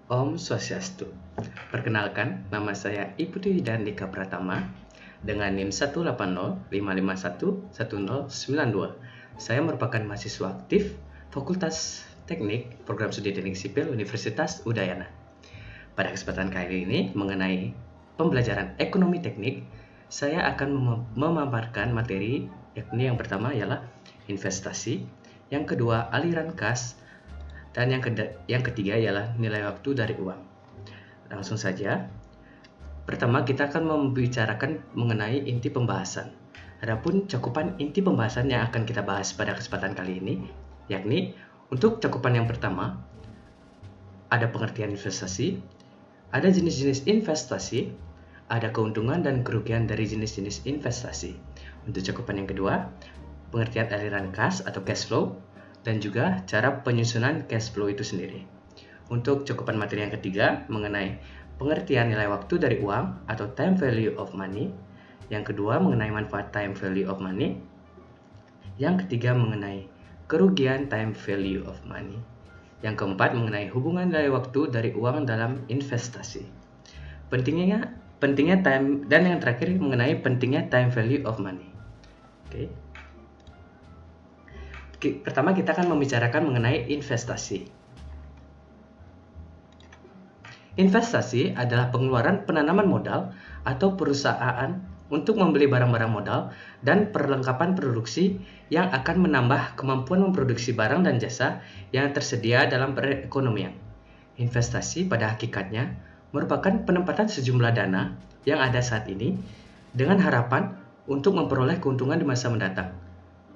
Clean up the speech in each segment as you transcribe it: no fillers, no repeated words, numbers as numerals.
Om Swastiastu. Perkenalkan, nama saya Ibu Dwi Dandika Pratama dengan NIM 18055511092. Saya merupakan mahasiswa aktif Fakultas Teknik Program Studi Teknik Sipil Universitas Udayana. Pada kesempatan kali ini mengenai pembelajaran ekonomi teknik, saya akan memaparkan materi, yakni yang pertama ialah investasi, yang kedua aliran kas, dan yang ketiga ialah nilai waktu dari uang. Langsung saja. Pertama kita akan membicarakan mengenai inti pembahasan. Adapun cakupan inti pembahasan yang akan kita bahas pada kesempatan kali ini, yakni untuk cakupan yang pertama, ada pengertian investasi, ada jenis-jenis investasi, ada keuntungan dan kerugian dari jenis-jenis investasi. Untuk cakupan yang kedua, pengertian aliran kas atau cash flow, dan juga cara penyusunan cash flow itu sendiri. Untuk cakupan materi yang ketiga mengenai pengertian nilai waktu dari uang atau time value of money. Yang kedua mengenai manfaat time value of money. Yang ketiga mengenai kerugian time value of money. Yang keempat mengenai hubungan nilai waktu dari uang dalam investasi. Pentingnya time, dan yang terakhir mengenai pentingnya time value of money. Oke. Pertama kita akan membicarakan mengenai investasi. Investasi adalah pengeluaran penanaman modal atau perusahaan untuk membeli barang-barang modal dan perlengkapan produksi yang akan menambah kemampuan memproduksi barang dan jasa yang tersedia dalam perekonomian. Investasi pada hakikatnya merupakan penempatan sejumlah dana yang ada saat ini dengan harapan untuk memperoleh keuntungan di masa mendatang.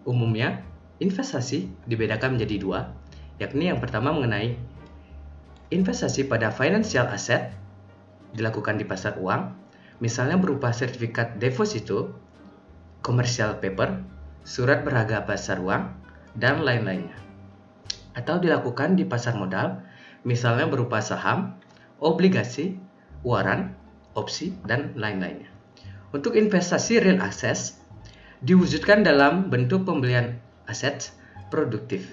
Umumnya, investasi dibedakan menjadi dua, yakni yang pertama mengenai investasi pada financial asset dilakukan di pasar uang, misalnya berupa sertifikat deposito, commercial paper, surat berharga pasar uang, dan lain-lainnya. Atau dilakukan di pasar modal, misalnya berupa saham, obligasi, waran, opsi, dan lain-lainnya. Untuk investasi real assets diwujudkan dalam bentuk pembelian aset produktif,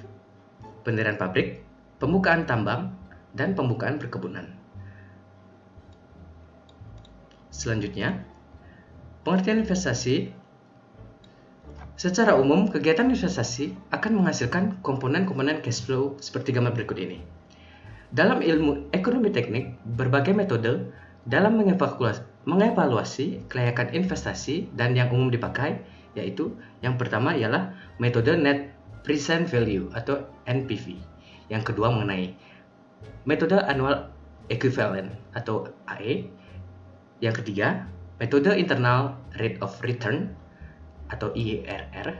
pendirian pabrik, pembukaan tambang, dan pembukaan perkebunan. Selanjutnya, pengertian investasi. Secara umum, kegiatan investasi akan menghasilkan komponen-komponen cash flow seperti gambar berikut ini. Dalam ilmu ekonomi teknik, berbagai metode dalam mengevaluasi kelayakan investasi dan yang umum dipakai yaitu yang pertama ialah metode net present value atau NPV. Yang kedua mengenai metode annual equivalent atau AE. Yang ketiga, metode internal rate of return atau IRR.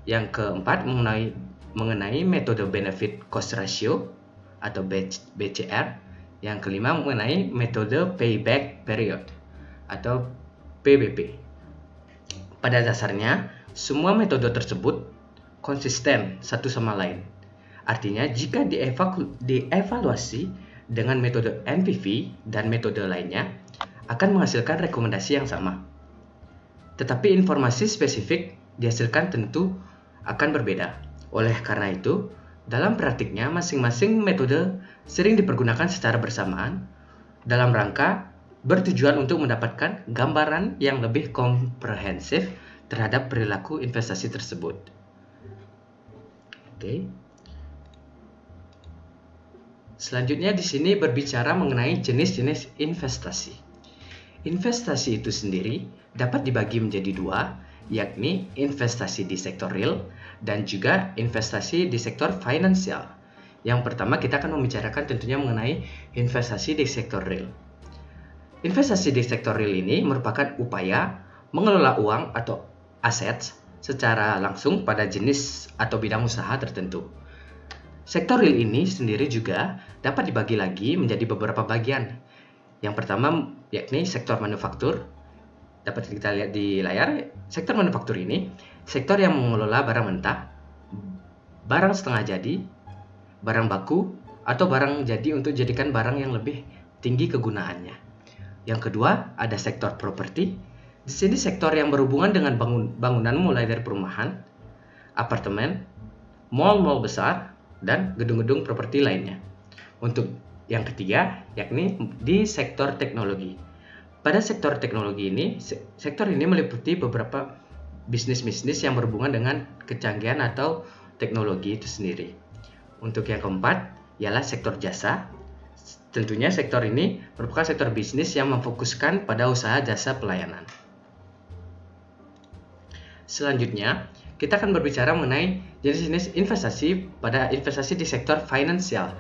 Yang keempat mengenai metode benefit cost ratio atau BCR. Yang kelima mengenai metode payback period atau PBP. Pada dasarnya, semua metode tersebut konsisten satu sama lain. Artinya, jika dievaluasi dengan metode NPV dan metode lainnya, akan menghasilkan rekomendasi yang sama. Tetapi informasi spesifik dihasilkan tentu akan berbeda. Oleh karena itu, dalam praktiknya masing-masing metode sering dipergunakan secara bersamaan dalam rangka bertujuan untuk mendapatkan gambaran yang lebih komprehensif terhadap perilaku investasi tersebut. Oke. Selanjutnya di sini berbicara mengenai jenis-jenis investasi. Investasi itu sendiri dapat dibagi menjadi dua, yakni investasi di sektor real dan juga investasi di sektor finansial. Yang pertama kita akan membicarakan tentunya mengenai investasi di sektor real. Investasi di sektor real ini merupakan upaya mengelola uang atau aset secara langsung pada jenis atau bidang usaha tertentu. Sektor real ini sendiri juga dapat dibagi lagi menjadi beberapa bagian. Yang pertama yakni sektor manufaktur. Dapat kita lihat di layar, sektor manufaktur ini sektor yang mengelola barang mentah, barang setengah jadi, barang baku, atau barang jadi untuk dijadikan barang yang lebih tinggi kegunaannya. Yang kedua, ada sektor properti. Di sini sektor yang berhubungan dengan bangunan mulai dari perumahan, apartemen, mal-mal besar, dan gedung-gedung properti lainnya. Untuk Yang ketiga, yakni di sektor teknologi. Pada sektor teknologi ini, sektor ini meliputi beberapa bisnis-bisnis yang berhubungan dengan kecanggihan atau teknologi itu sendiri. Untuk yang keempat, ialah sektor jasa. Tentunya sektor ini merupakan sektor bisnis yang memfokuskan pada usaha jasa pelayanan. Selanjutnya, kita akan berbicara mengenai jenis-jenis investasi pada investasi di sektor finansial.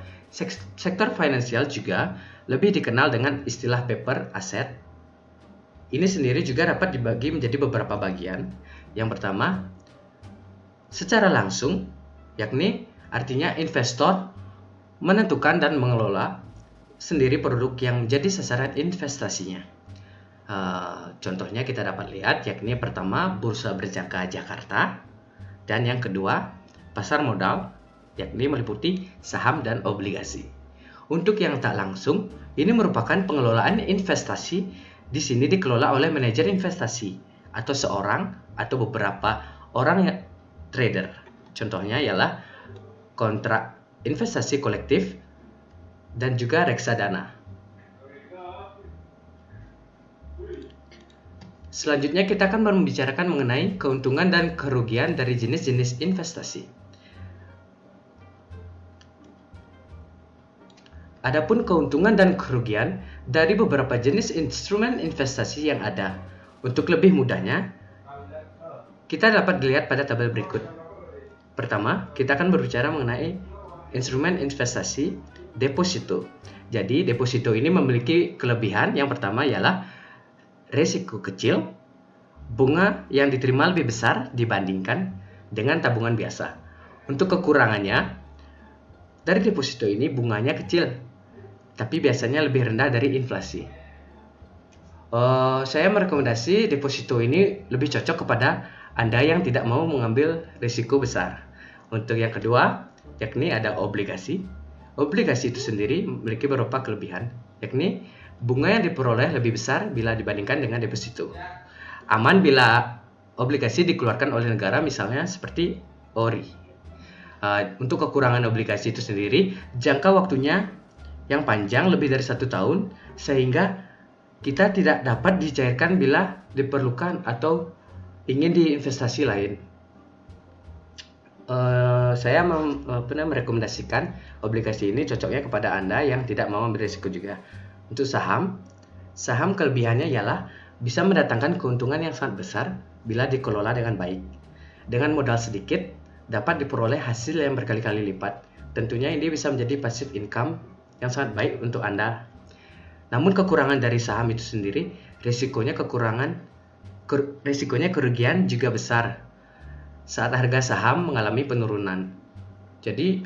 Sektor finansial juga lebih dikenal dengan istilah paper asset. Ini sendiri juga dapat dibagi menjadi beberapa bagian. Yang pertama, secara langsung, yakni artinya investor menentukan dan mengelola sendiri produk yang menjadi sasaran investasinya. Contohnya kita dapat lihat, yakni pertama Bursa Berjangka Jakarta, dan yang kedua pasar modal, yakni meliputi saham dan obligasi. Untuk yang tak langsung, ini merupakan pengelolaan investasi. Di sini dikelola oleh manajer investasi atau seorang atau beberapa orang yang trader. Contohnya ialah kontrak investasi kolektif dan juga reksadana. Selanjutnya kita akan membicarakan mengenai keuntungan dan kerugian dari jenis-jenis investasi. Adapun keuntungan dan kerugian dari beberapa jenis instrumen investasi yang ada. Untuk lebih mudahnya, kita dapat dilihat pada tabel berikut. Pertama, kita akan berbicara mengenai instrumen investasi deposito. Jadi, deposito ini memiliki kelebihan. Yang pertama ialah risiko kecil, bunga yang diterima lebih besar dibandingkan dengan tabungan biasa. Untuk kekurangannya, dari deposito ini bunganya kecil, tapi biasanya lebih rendah dari inflasi. Saya merekomendasi deposito ini lebih cocok kepada Anda yang tidak mau mengambil risiko besar. Untuk yang kedua, yakni ada obligasi. Obligasi itu sendiri memiliki beberapa kelebihan, yakni bunga yang diperoleh lebih besar bila dibandingkan dengan deposito. Aman bila obligasi dikeluarkan oleh negara, misalnya seperti ORI. Untuk kekurangan obligasi itu sendiri, jangka waktunya yang panjang lebih dari 1 tahun, sehingga kita tidak dapat dicairkan bila diperlukan atau ingin diinvestasi lain. Saya merekomendasikan obligasi ini cocoknya kepada Anda yang tidak mau ambil risiko juga. Untuk saham kelebihannya ialah bisa mendatangkan keuntungan yang sangat besar bila dikelola dengan baik. Dengan modal sedikit, dapat diperoleh hasil yang berkali-kali lipat. Tentunya ini bisa menjadi passive income yang sangat baik untuk Anda. Namun kekurangan dari saham itu sendiri, risikonya kerugian juga besar saat harga saham mengalami penurunan. Jadi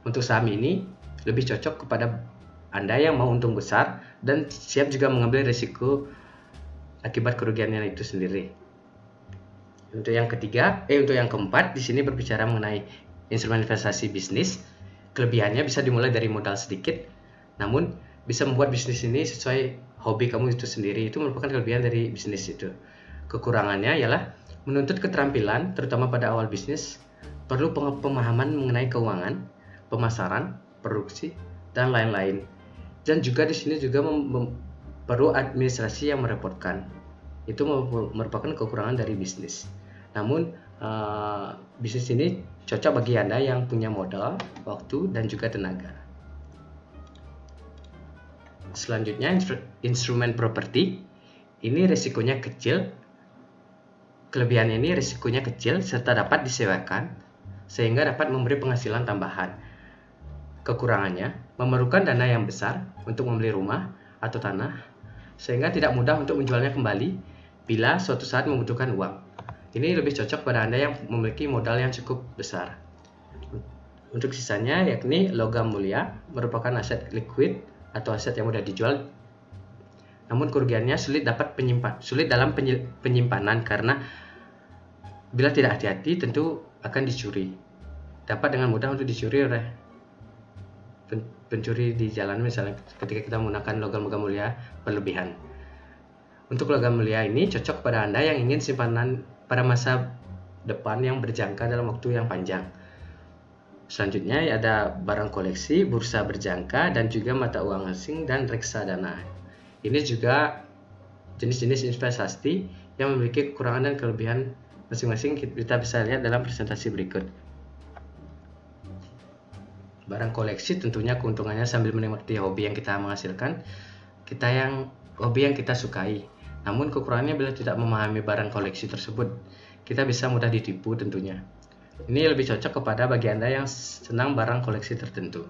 untuk saham ini lebih cocok kepada Anda yang mau untung besar dan siap juga mengambil risiko akibat kerugiannya itu sendiri. Untuk yang keempat, di sini berbicara mengenai instrumen investasi bisnis. Kelebihannya bisa dimulai dari modal sedikit, namun bisa membuat bisnis ini sesuai hobi kamu itu sendiri. Itu merupakan kelebihan dari bisnis itu. Kekurangannya ialah menuntut keterampilan, terutama pada awal bisnis, perlu pemahaman mengenai keuangan, pemasaran, produksi, dan lain-lain. Dan juga di sini juga perlu administrasi yang merepotkan. Itu merupakan kekurangan dari bisnis. Namun bisnis ini cocok bagi Anda yang punya modal, waktu, dan juga tenaga. Selanjutnya, instrumen properti. Ini risikonya kecil. Kelebihannya ini risikonya kecil serta dapat disewakan sehingga dapat memberi penghasilan tambahan. Kekurangannya memerlukan dana yang besar untuk membeli rumah atau tanah sehingga tidak mudah untuk menjualnya kembali bila suatu saat membutuhkan uang. Ini lebih cocok pada Anda yang memiliki modal yang cukup besar. Untuk sisanya, yakni logam mulia, merupakan aset liquid atau aset yang mudah dijual. Namun kerugiannya sulit dalam penyimpanan karena bila tidak hati-hati tentu akan dicuri. Dapat dengan mudah untuk dicuri oleh pencuri di jalan, misalnya ketika kita menggunakan logam mulia berlebihan. Untuk logam mulia ini cocok pada Anda yang ingin simpanan pada masa depan yang berjangka dalam waktu yang panjang. Selanjutnya ada barang koleksi, bursa berjangka, dan juga mata uang asing dan reksadana. Ini juga jenis-jenis investasi yang memiliki kekurangan dan kelebihan masing-masing. Kita bisa lihat dalam presentasi berikut. Barang koleksi tentunya keuntungannya sambil menikmati hobi yang kita menghasilkan, hobi yang kita sukai. Namun kekurangannya bila tidak memahami barang koleksi tersebut, kita bisa mudah ditipu tentunya. Ini lebih cocok kepada bagi Anda yang senang barang koleksi tertentu.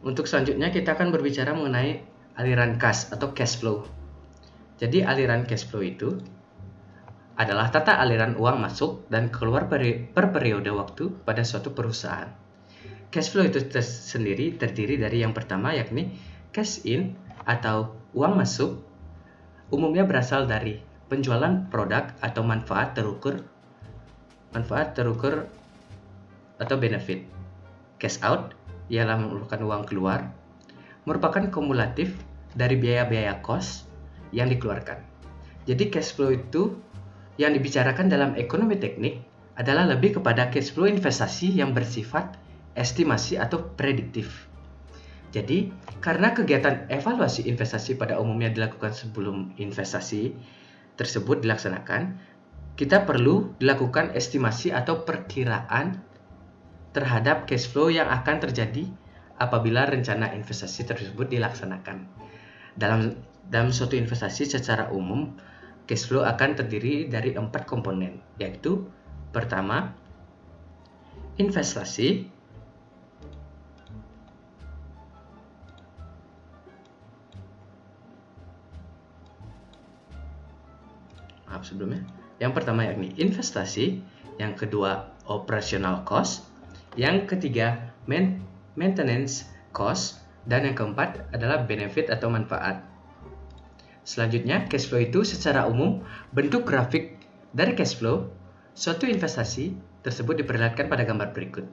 Untuk selanjutnya kita akan berbicara mengenai aliran kas atau cash flow. Jadi aliran cash flow itu adalah tata aliran uang masuk dan keluar per periode waktu pada suatu perusahaan. Cash flow itu sendiri terdiri dari yang pertama yakni cash in atau uang masuk, umumnya berasal dari penjualan produk atau manfaat terukur atau benefit. Cash out ialah merupakan uang keluar, merupakan kumulatif dari biaya-biaya cost yang dikeluarkan. Jadi cash flow itu yang dibicarakan dalam ekonomi teknik adalah lebih kepada cash flow investasi yang bersifat estimasi atau prediktif. Jadi, karena kegiatan evaluasi investasi pada umumnya dilakukan sebelum investasi tersebut dilaksanakan, kita perlu dilakukan estimasi atau perkiraan terhadap cash flow yang akan terjadi apabila rencana investasi tersebut dilaksanakan. Dalam suatu investasi secara umum, cash flow akan terdiri dari 4 komponen, yaitu pertama, investasi, yang pertama yakni investasi, yang kedua operational cost, yang ketiga maintenance cost, dan yang keempat adalah benefit atau manfaat. Selanjutnya, cash flow itu secara umum bentuk grafik dari cash flow suatu investasi tersebut diperlihatkan pada gambar berikut.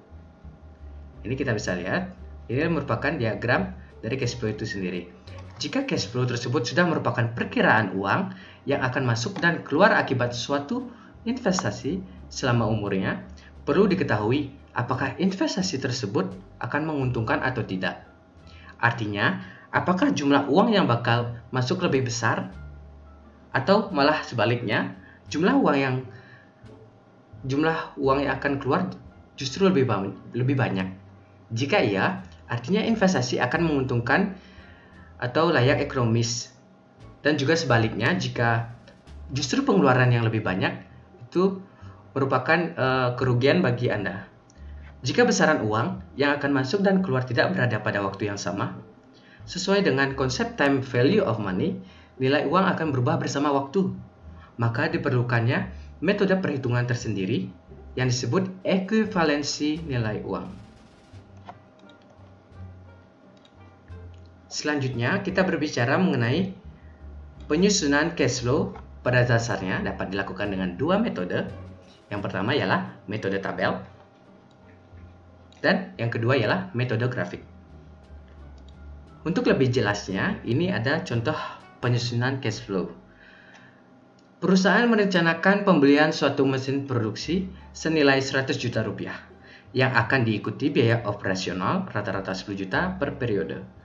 Ini kita bisa lihat, ini merupakan diagram dari cash flow itu sendiri. Jika cash flow tersebut sudah merupakan perkiraan uang yang akan masuk dan keluar akibat suatu investasi selama umurnya, perlu diketahui apakah investasi tersebut akan menguntungkan atau tidak. Artinya, apakah jumlah uang yang bakal masuk lebih besar atau malah sebaliknya, jumlah uang yang akan keluar justru lebih banyak. Jika iya, artinya investasi akan menguntungkan atau layak ekonomis. Dan juga sebaliknya, jika justru pengeluaran yang lebih banyak itu merupakan kerugian bagi Anda. Jika besaran uang yang akan masuk dan keluar tidak berada pada waktu yang sama, sesuai dengan konsep time value of money, nilai uang akan berubah bersama waktu. Maka diperlukannya metode perhitungan tersendiri yang disebut ekuivalensi nilai uang. Selanjutnya, kita berbicara mengenai penyusunan cash flow. Pada dasarnya dapat dilakukan dengan 2 metode. Yang pertama ialah metode tabel, dan yang kedua ialah metode grafik. Untuk lebih jelasnya, ini ada contoh penyusunan cash flow. Perusahaan merencanakan pembelian suatu mesin produksi senilai 100 juta rupiah yang akan diikuti biaya operasional rata-rata 10 juta per periode.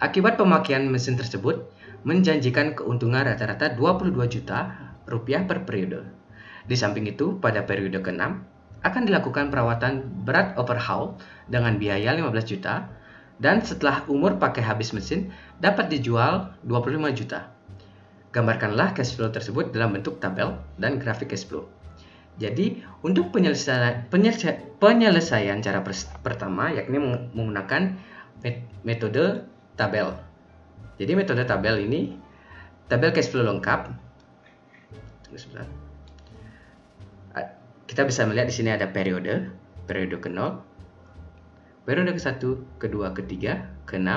Akibat pemakaian mesin tersebut menjanjikan keuntungan rata-rata 22 juta rupiah per periode. Di samping itu, pada periode ke-6 akan dilakukan perawatan berat overhaul dengan biaya 15 juta dan setelah umur pakai habis mesin dapat dijual 25 juta. Gambarkanlah cash flow tersebut dalam bentuk tabel dan grafik cash flow. Jadi, untuk penyelesaian cara pertama yakni menggunakan metode tabel. Jadi metode tabel ini, tabel cash flow lengkap. Kita bisa melihat di sini ada periode ke-0, periode ke-1, ke-2, ke-3, ke-6,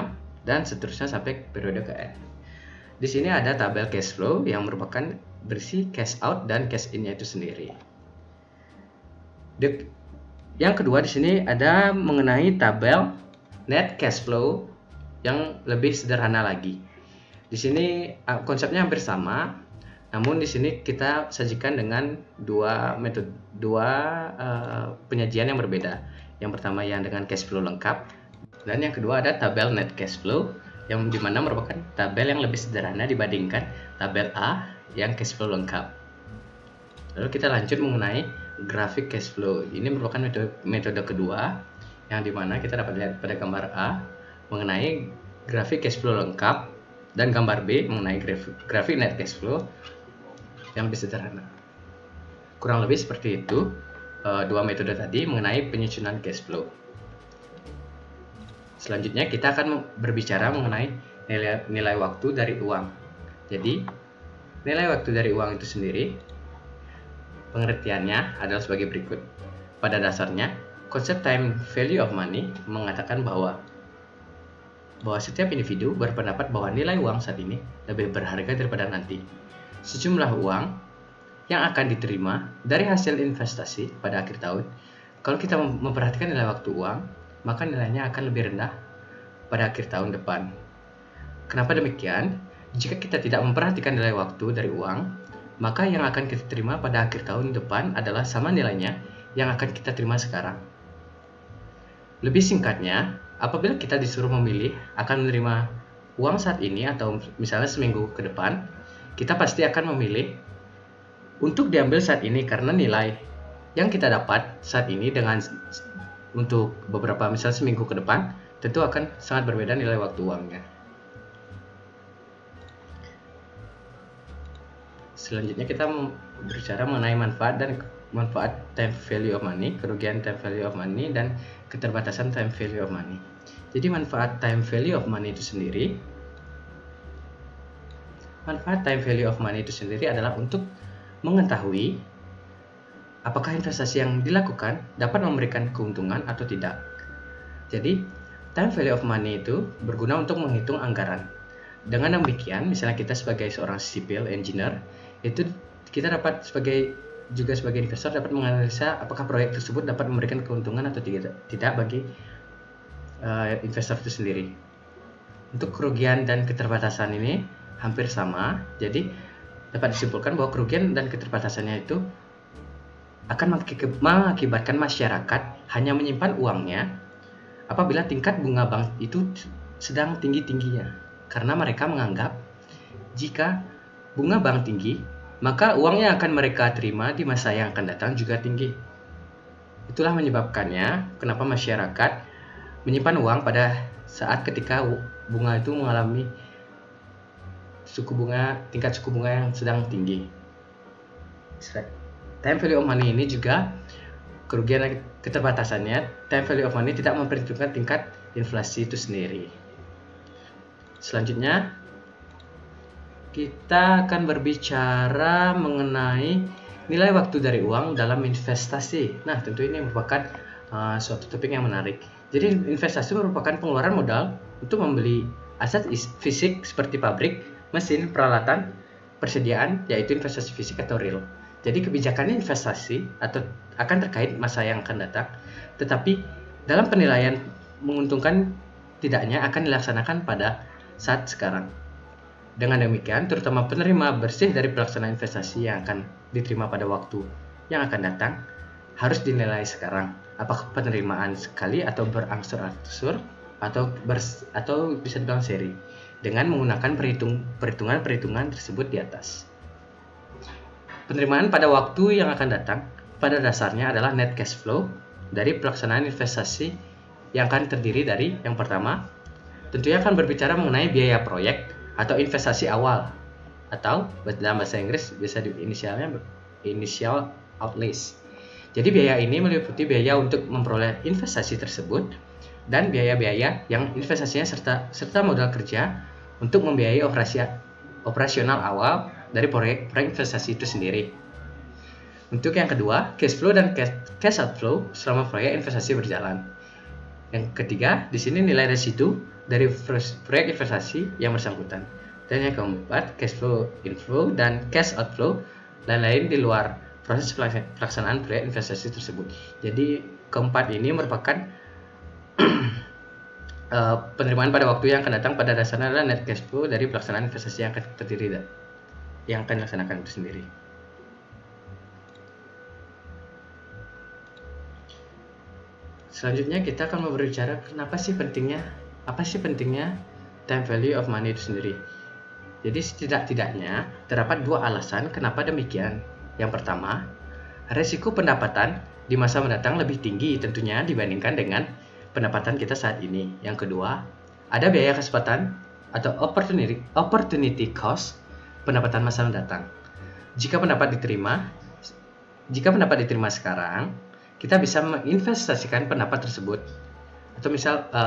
dan seterusnya sampai periode ke-n. Di sini ada tabel cash flow yang merupakan berisi cash out dan cash in-nya itu sendiri. Yang kedua di sini ada mengenai tabel net cash flow yang lebih sederhana lagi. Di sini konsepnya hampir sama, Namun di sini kita sajikan dengan dua penyajian yang berbeda. Yang pertama yang dengan cash flow lengkap, dan yang kedua ada tabel net cash flow, yang dimana merupakan tabel yang lebih sederhana dibandingkan tabel A yang cash flow lengkap. Lalu kita lanjut mengenai grafik cash flow. Ini merupakan metode kedua yang dimana kita dapat lihat pada gambar A mengenai grafik cash flow lengkap, dan gambar B mengenai grafik net cash flow yang lebih sederhana. Kurang lebih seperti itu dua metode tadi mengenai penyusunan cash flow. Selanjutnya kita akan berbicara mengenai nilai waktu dari uang. Jadi nilai waktu dari uang itu sendiri pengertiannya adalah sebagai berikut. Pada dasarnya, konsep time value of money mengatakan bahwa setiap individu berpendapat bahwa nilai uang saat ini lebih berharga daripada nanti. Sejumlah uang yang akan diterima dari hasil investasi pada akhir tahun, kalau kita memperhatikan nilai waktu uang, maka nilainya akan lebih rendah pada akhir tahun depan. Kenapa demikian? Jika kita tidak memperhatikan nilai waktu dari uang, maka yang akan kita terima pada akhir tahun depan adalah sama nilainya yang akan kita terima sekarang. Lebih singkatnya, apabila kita disuruh memilih akan menerima uang saat ini atau misalnya seminggu ke depan, kita pasti akan memilih untuk diambil saat ini karena nilai yang kita dapat saat ini dengan untuk beberapa misalnya seminggu ke depan tentu akan sangat berbeda nilai waktu uangnya. Selanjutnya kita berbicara mengenai manfaat time value of money, kerugian time value of money, dan keterbatasan time value of money. Jadi manfaat time value of money itu sendiri adalah untuk mengetahui apakah investasi yang dilakukan dapat memberikan keuntungan atau tidak. Jadi time value of money itu berguna untuk menghitung anggaran. Dengan demikian, misalnya kita sebagai seorang civil engineer, itu kita dapat sebagai investor dapat menganalisa apakah proyek tersebut dapat memberikan keuntungan atau tidak bagi investor itu sendiri. Untuk kerugian dan keterbatasan ini hampir sama, jadi dapat disimpulkan bahwa kerugian dan keterbatasannya itu akan mengakibatkan masyarakat hanya menyimpan uangnya apabila tingkat bunga bank itu sedang tinggi-tingginya, karena mereka menganggap jika bunga bank tinggi, maka uang yang akan mereka terima di masa yang akan datang juga tinggi. Itulah menyebabkannya kenapa masyarakat menyimpan uang pada saat ketika bunga itu mengalami tingkat suku bunga yang sedang tinggi. Time value of money ini juga kerugian dan keterbatasannya, time value of money tidak memperhitungkan tingkat inflasi itu sendiri. Selanjutnya kita akan berbicara mengenai nilai waktu dari uang dalam investasi. Nah, tentu ini merupakan suatu topik yang menarik. Jadi investasi merupakan pengeluaran modal untuk membeli aset fisik seperti pabrik, mesin, peralatan, persediaan, yaitu investasi fisik atau real. Jadi kebijakan investasi akan terkait masa yang akan datang, tetapi dalam penilaian menguntungkan tidaknya akan dilaksanakan pada saat sekarang. Dengan demikian, terutama penerima bersih dari pelaksanaan investasi yang akan diterima pada waktu yang akan datang harus dinilai sekarang. Apakah penerimaan sekali atau berangsur-angsur atau bisa dibilang seri dengan menggunakan perhitungan tersebut di atas. Penerimaan pada waktu yang akan datang pada dasarnya adalah net cash flow dari pelaksanaan investasi yang akan terdiri dari yang pertama, tentunya akan berbicara mengenai biaya proyek atau investasi awal, atau dalam bahasa Inggris bisa inisialnya initial outlays. Jadi biaya ini meliputi biaya untuk memperoleh investasi tersebut dan biaya-biaya yang investasinya serta modal kerja untuk membiayai operasional awal dari proyek investasi itu sendiri. Untuk yang kedua, cash flow dan cash outflow selama proyek investasi berjalan. Yang ketiga, di sini nilai residu dari proyek investasi yang bersangkutan. Dan yang keempat, cash flow inflow dan cash outflow lain-lain di luar proses pelaksanaan proyek investasi tersebut. Jadi keempat ini merupakan penerimaan pada waktu yang akan datang pada dasarnya adalah net cash flow dari pelaksanaan investasi yang akan terdiri yang akan dilaksanakan itu sendiri. Selanjutnya kita akan berbicara apa sih pentingnya time value of money itu sendiri. Jadi setidak-tidaknya terdapat dua alasan kenapa demikian. Yang pertama, resiko pendapatan di masa mendatang lebih tinggi tentunya dibandingkan dengan pendapatan kita saat ini. Yang kedua, ada biaya kesempatan atau opportunity cost pendapatan masa mendatang. Jika pendapat diterima sekarang, kita bisa menginvestasikan pendapat tersebut atau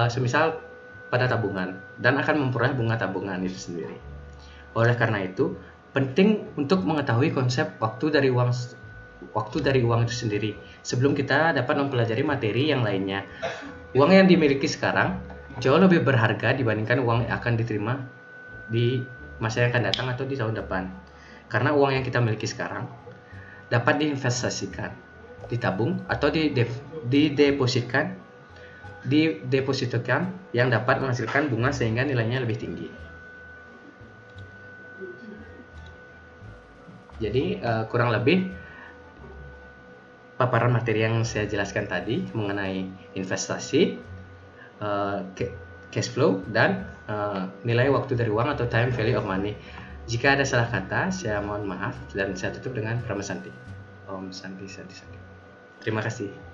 semisal pada tabungan dan akan memperoleh bunga tabungan itu sendiri. Oleh karena itu, penting untuk mengetahui konsep waktu dari uang itu sendiri sebelum kita dapat mempelajari materi yang lainnya. Uang yang dimiliki sekarang jauh lebih berharga dibandingkan uang yang akan diterima di masa yang akan datang atau di tahun depan. Karena uang yang kita miliki sekarang dapat diinvestasikan, ditabung atau didepositkan yang dapat menghasilkan bunga sehingga nilainya lebih tinggi. Jadi kurang lebih paparan materi yang saya jelaskan tadi mengenai investasi, cash flow, dan nilai waktu dari uang atau time value of money. Jika ada salah kata, saya mohon maaf dan saya tutup dengan Brahma Santi. Om Santi Santi Santi. Terima kasih.